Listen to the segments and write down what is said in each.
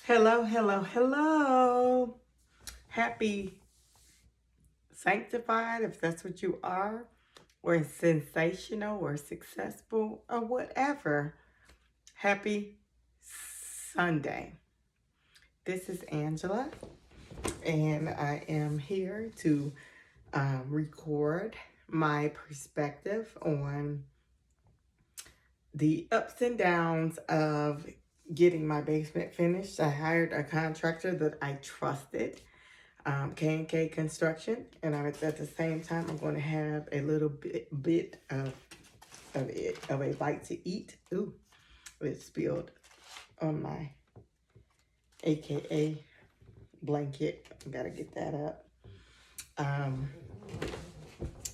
Hello, hello, hello. Happy sanctified, if that's what you are, or sensational, or successful, or whatever. Happy Sunday. This is Angela, and I am here to record my perspective on the ups and downs of getting my basement finished. I hired a contractor that I trusted, K&K Construction, and at the same time, I'm going to have a little bit of a bite to eat. Ooh, it spilled on my AKA blanket. I gotta get that up.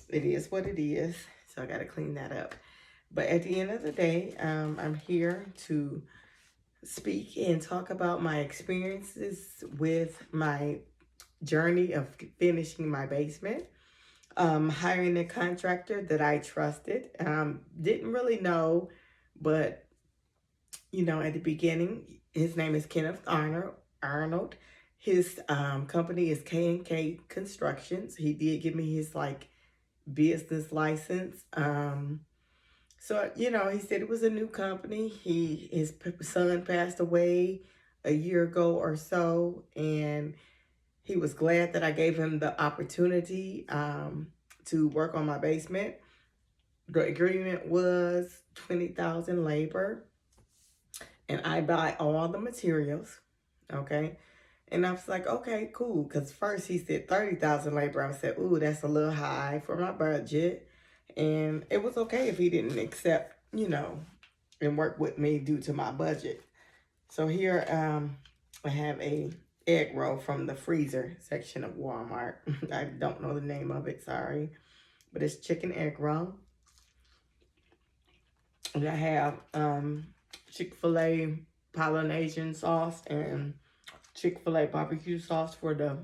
It is what it is, so I gotta clean that up. But at the end of the day, I'm here to speak and talk about my experiences with my journey of finishing my basement. Hiring a contractor that I trusted. Didn't really know, but at the beginning, his name is Kenneth Arnold. His company is K&K Constructions. He did give me his business license. So he said it was a new company. His son passed away a year ago or so, and he was glad that I gave him the opportunity to work on my basement. The agreement was 20,000 labor, and I buy all the materials. Okay. And I was like, okay, cool. Because first he said 30,000 labor. I said, ooh, that's a little high for my budget. And it was okay if he didn't accept, and work with me due to my budget. So here I have a egg roll from the freezer section of Walmart. I don't know the name of it, sorry. But it's chicken egg roll. And I have Chick-fil-A Polynesian sauce and Chick-fil-A barbecue sauce for the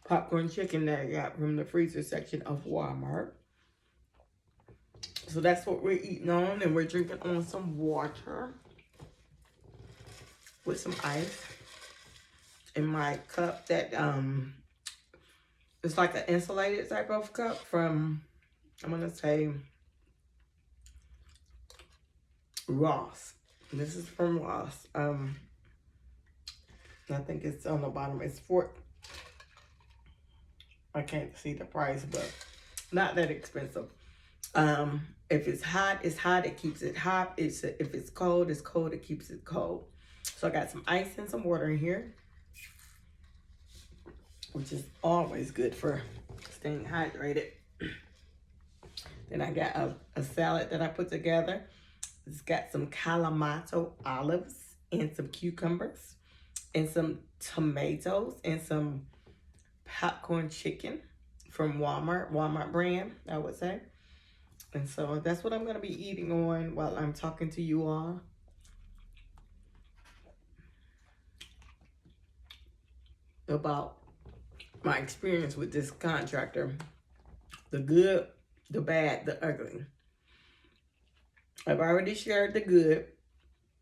popcorn chicken that I got from the freezer section of Walmart. So that's what we're eating on, and we're drinking on some water with some ice in my cup that it's like an insulated type of cup from, I'm gonna say, Ross. This is from Ross. I think it's on the bottom. It's I can't see the price, but not that expensive. If it's hot, it's hot. It keeps it hot. If it's cold, it's cold. It keeps it cold. So I got some ice and some water in here, which is always good for staying hydrated. Then I got a salad that I put together. It's got some Kalamata olives and some cucumbers and some tomatoes and some popcorn chicken from Walmart brand, I would say. And so that's what I'm going to be eating on while I'm talking to you all. About my experience with this contractor. The good, the bad, the ugly. I've already shared the good.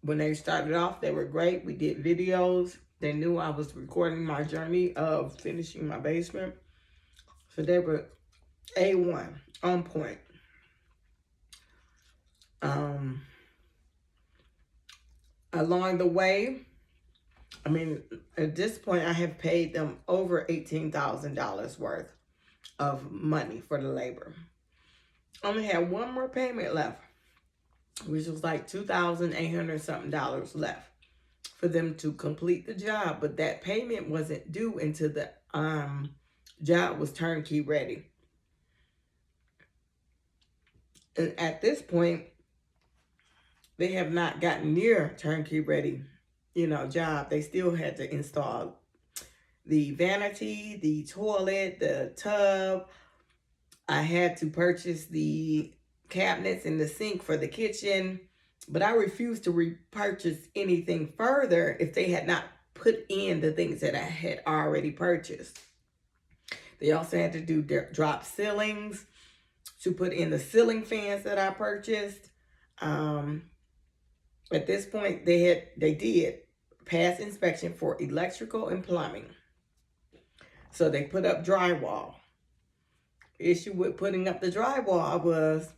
When they started off, they were great. We did videos. They knew I was recording my journey of finishing my basement. So they were A1, on point. Along the way, at this point, I have paid them over $18,000 worth of money for the labor. Only had one more payment left, which was like $2,800 something left for them to complete the job. But that payment wasn't due until the job was turnkey ready. And at this point, they have not gotten near turnkey ready, job. They still had to install the vanity, the toilet, the tub. I had to purchase the cabinets and the sink for the kitchen, but I refused to repurchase anything further if they had not put in the things that I had already purchased. They also had to do drop ceilings to put in the ceiling fans that I purchased. At this point, they did pass inspection for electrical and plumbing. So they put up drywall. Issue with putting up the drywall was,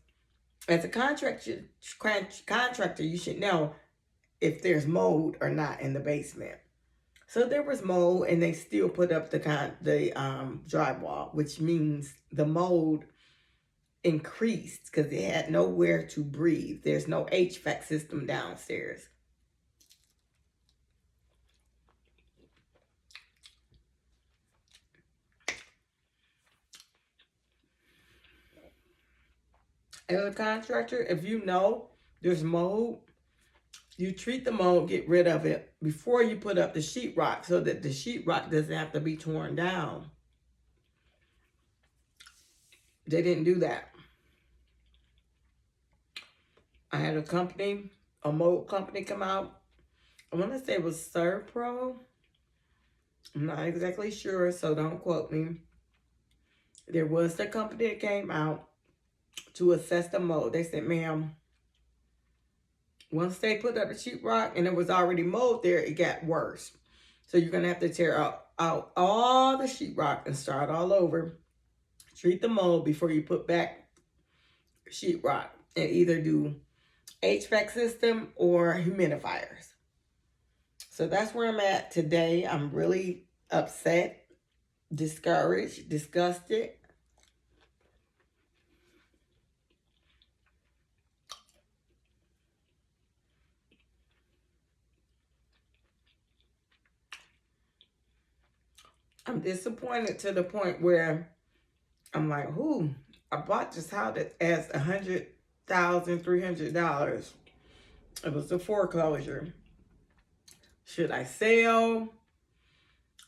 as a contractor, you should know if there's mold or not in the basement. So there was mold, and they still put up the drywall, which means the mold increased because it had nowhere to breathe. There's no HVAC system downstairs. As a contractor, if you know there's mold, you treat the mold, get rid of it before you put up the sheetrock so that the sheetrock doesn't have to be torn down. They didn't do that. I had a mold company come out. I want to say it was Serpro. I'm not exactly sure, so don't quote me. There was a company that came out to assess the mold. They said, ma'am, once they put up the sheetrock and there was already mold there, it got worse. So you're going to have to tear out all the sheetrock and start all over. Treat the mold before you put back sheetrock, and either do HVAC system or humidifiers. So that's where I'm at today. I'm really upset, discouraged, disgusted. I'm disappointed to the point where I'm like, I bought this house as $100,300. It was a foreclosure. Should I sell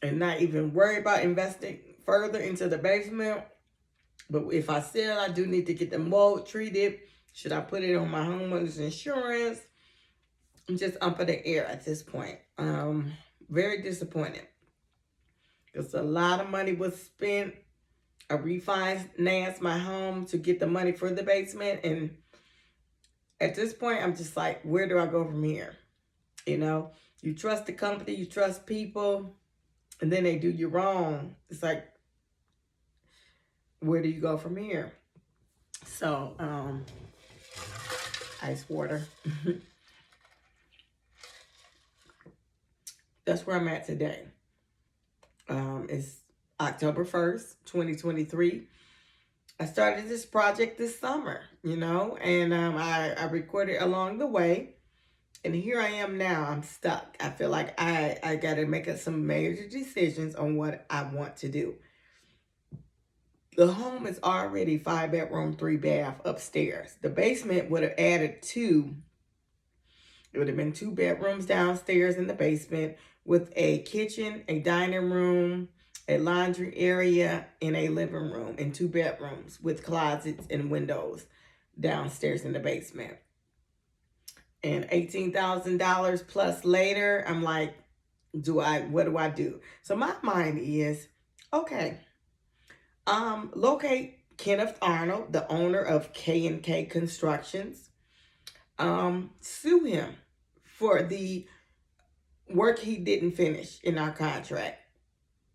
and not even worry about investing further into the basement? But if I sell, I do need to get the mold treated. Should I put it on my homeowner's insurance? I'm just up in the air at this point. Very disappointed. Because a lot of money was spent. I refinanced my home to get the money for the basement. And at this point, I'm just like, where do I go from here? You know, you trust the company, you trust people, and then they do you wrong. It's like, where do you go from here? So, ice water. That's where I'm at today. It's October 1st, 2023. I started this project this summer, and I recorded along the way. And here I am now. I'm stuck. I feel like I got to make some major decisions on what I want to do. The home is already 5-bedroom, 3-bath upstairs. The basement would have added 2. It would have been 2 bedrooms downstairs in the basement with a kitchen, a dining room, a laundry area, and a living room, and 2 bedrooms with closets and windows downstairs in the basement. And $18,000 plus later, I'm like, what do I do? So my mind is, okay, locate Kenneth Arnold, the owner of K&K Constructions. Sue him for the work he didn't finish in our contract.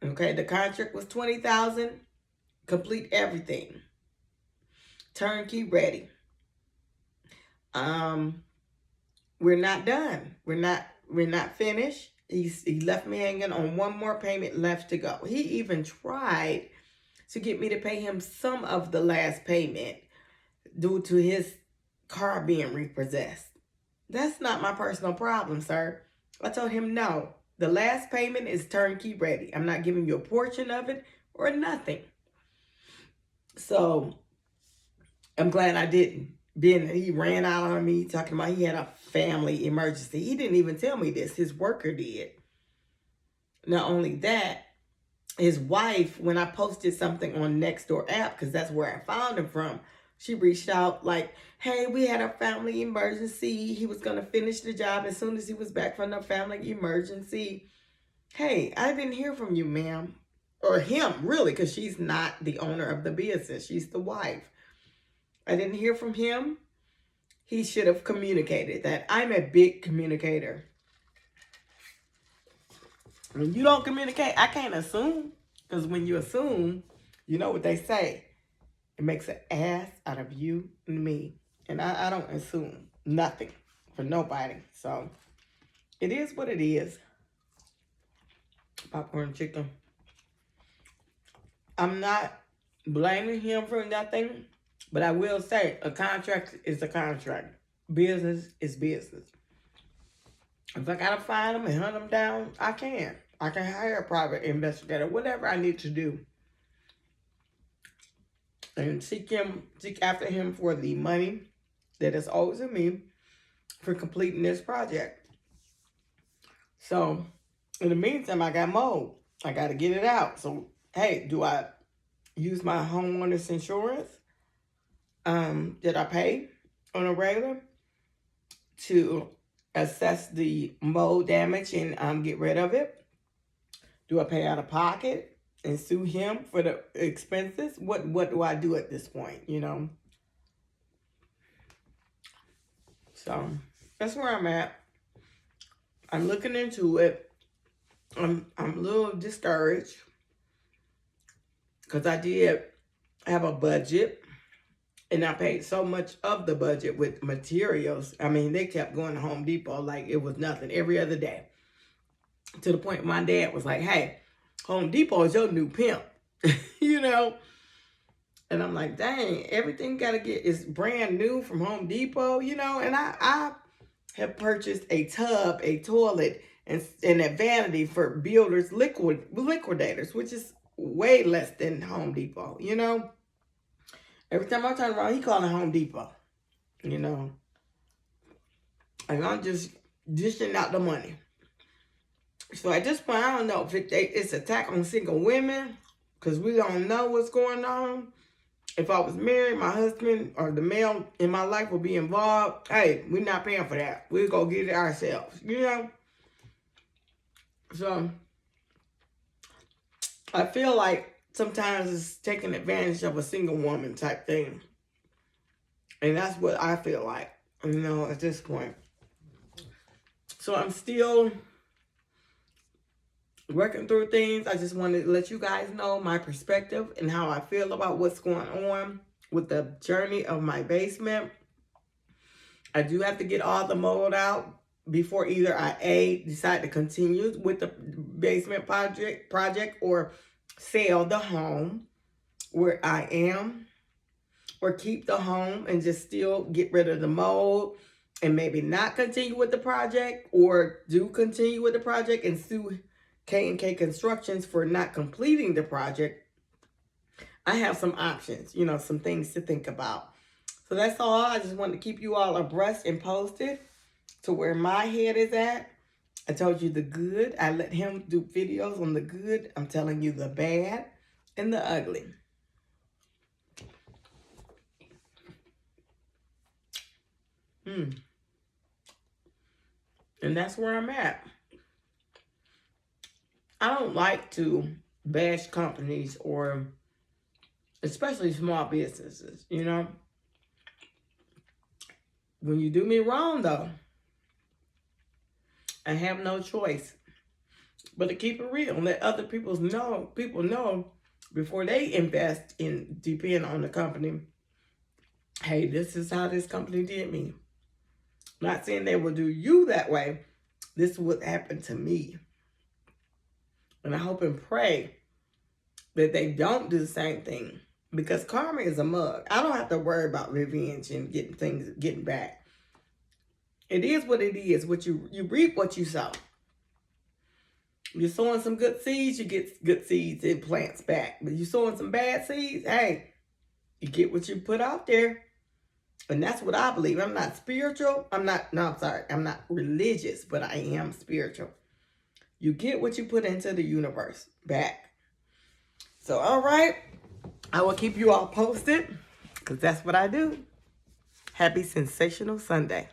Okay, the contract was $20,000. Complete everything. Turnkey ready. We're not done. We're not finished. He left me hanging on one more payment left to go. He even tried to get me to pay him some of the last payment due to his car being repossessed. That's not my personal problem, sir. I told him no. The last payment is turnkey ready. I'm not giving you a portion of it or nothing. So I'm glad I didn't. He ran out on me talking about he had a family emergency. He didn't even tell me this. His worker did. Not only that, his wife, when I posted something on Nextdoor app, because that's where I found him from, she reached out like, hey, we had a family emergency. He was going to finish the job as soon as he was back from the family emergency. Hey, I didn't hear from you, ma'am. Or him, really, because she's not the owner of the business. She's the wife. I didn't hear from him. He should have communicated that. I'm a big communicator. When you don't communicate, I can't assume. Because when you assume, you know what they say. It makes an ass out of you and me. And I don't assume nothing for nobody. So it is what it is. Popcorn chicken. I'm not blaming him for nothing. But I will say a contract is a contract. Business is business. If I gotta find them and hunt them down, I can. I can hire a private investigator, whatever I need to do. And seek after him for the money that is owed to me for completing this project. So, in the meantime, I got mold. I got to get it out. So, hey, do I use my homeowner's insurance that I pay on a regular to assess the mold damage and get rid of it? Do I pay out of pocket and sue him for the expenses? What do I do at this point, you know? So that's where I'm at. I'm looking into it. I'm a little discouraged because I did have a budget and I paid so much of the budget with materials. I mean, they kept going to Home Depot like it was nothing every other day. To the point my dad was like, hey, Home Depot is your new pimp, you know? And I'm like, dang, everything is brand new from Home Depot, you know? And I have purchased a tub, a toilet, and a vanity for Builders Liquidators, which is way less than Home Depot, you know? Every time I turn around, he calling Home Depot, you know? And I'm just dishing out the money. So at this point, I don't know if it's attack on single women, because we don't know what's going on. If I was married, my husband or the male in my life would be involved. Hey, we're not paying for that. We'll go get it ourselves, you know? So I feel like sometimes it's taking advantage of a single woman type thing. And that's what I feel like, you know, at this point. So I'm still working through things. I just wanted to let you guys know my perspective and how I feel about what's going on with the journey of my basement. I do have to get all the mold out before either I decide to continue with the basement project or sell the home where I am, or keep the home and just still get rid of the mold and maybe not continue with the project, or do continue with the project and sue K&K Constructions for not completing the project. I have some options, you know, some things to think about. So that's all. I just wanted to keep you all abreast and posted to where my head is at. I told you the good. I let him do videos on the good. I'm telling you the bad and the ugly. And that's where I'm at. I don't like to bash companies, or especially small businesses, you know. When you do me wrong, though, I have no choice but to keep it real and let other people know before they invest and depend on the company. Hey, this is how this company did me. Not saying they will do you that way. This is what happened to me. And I hope and pray that they don't do the same thing, because karma is a mug. I don't have to worry about revenge and getting back. It is what it is. What you reap what you sow. You're sowing some good seeds, you get good seeds and plants back. But you're sowing some bad seeds, hey, you get what you put out there. And that's what I believe. I'm not spiritual. I'm not religious, but I am spiritual. You get what you put into the universe back. So, all right. I will keep you all posted, because that's what I do. Happy Sensational Sunday.